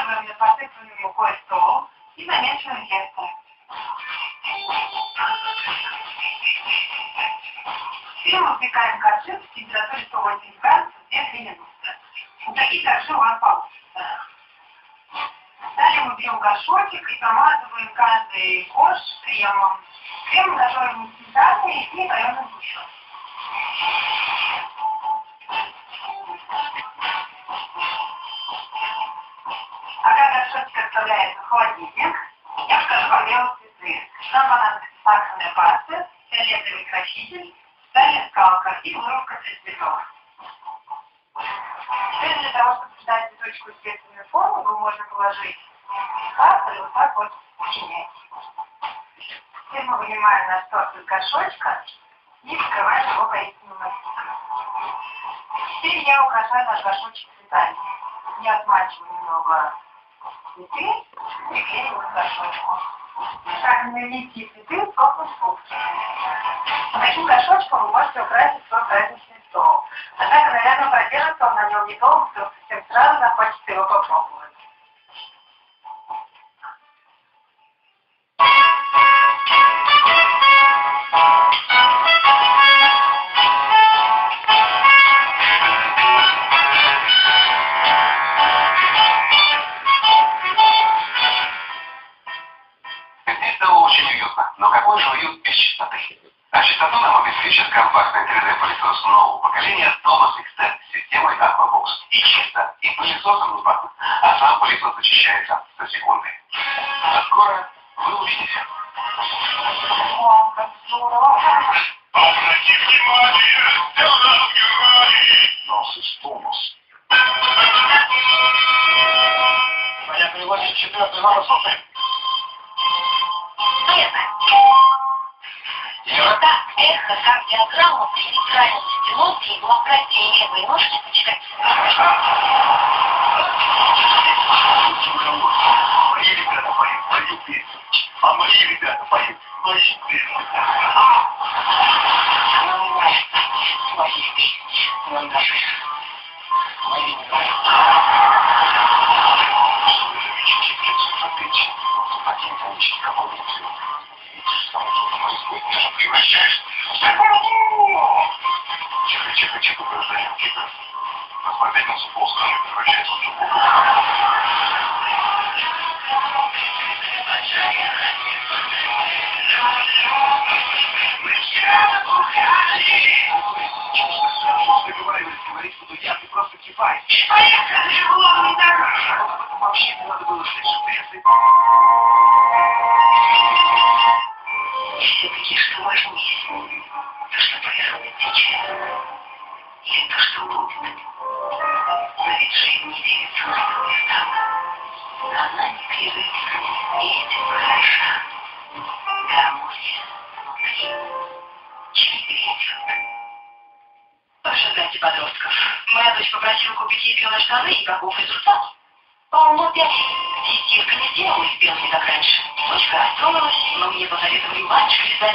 укладываем на посыпанный мукой стол и замешиваем тесто. Теперь выпекаем коржи в температуре 180 градусов 2-3 минуты. Вот такие коржи у вас получатся. Далее мы берем горшочек и промазываем каждый корж кремом. Крем готовим сметаной и вареным сгущенкой. Пока горшочек отправляется в холодильник, я скажу вам мелкие. Нам понадобится сахарная паста, фиолетовый краситель, далее скалка и ложка для цветов. Теперь для того, чтобы придать цветочку естественную форму, его можно положить в сахар и вот так вот менять. Теперь мы вынимаем наш торт из горшочка и вскрываем его поистину мастиком. Теперь я украшаю наш горшочек цветами. Я отмачиваю немного цветы, приклеиваю к горшочку. Так, налейте цветы соком фрукты. Таким горшочком вы можете украсить свой праздничный стол. Однако, наверное, продержится он на нем недолго, потому что всем сразу захочется его попробовать. Здесь стало очень уютно, но какой же уют без чистоты? А чистоту нам обеспечит компактный 3D-пылесос нового поколения Thomas XT с системой Aquabox. И чисто, и пылесосом не пахнет, а сам пылесос очищается за секунды. А скоро вы увидите. О, как здорово! Обрати внимание, сделано в Германии. Носис Томас. Моя приложить 4-й номер слушаем. Сирота, эхо, кардиограмма, периметральной стенозии, блокадии левой ножки, почитать. Мои ребята поют мою песню, а мои ребята поют мои песни. Мои песни, но наши. Мои не Тихо, гражданин Кипр. Нас по пятницу полстраны превращается в субботу. Мы все бухали. Договаривались говорить, что я, ты просто кипай. Поехали в Лондон. Вообще не надо было слышать прессы. все-таки что важнее? То, что происходит сейчас. Или то, что будет. Но ведь жизнь не делится на что не стало. Она не прерывна, и этим хороша. Гармония внутри. Чей ветер. Ожидайте подростков. Моя дочь попросила купить ей белые штаны, и каков результат? Полно пять. Стирка не сделалась белыми, как раньше. Дочка расстроилась, но мне посоветовали мальчик.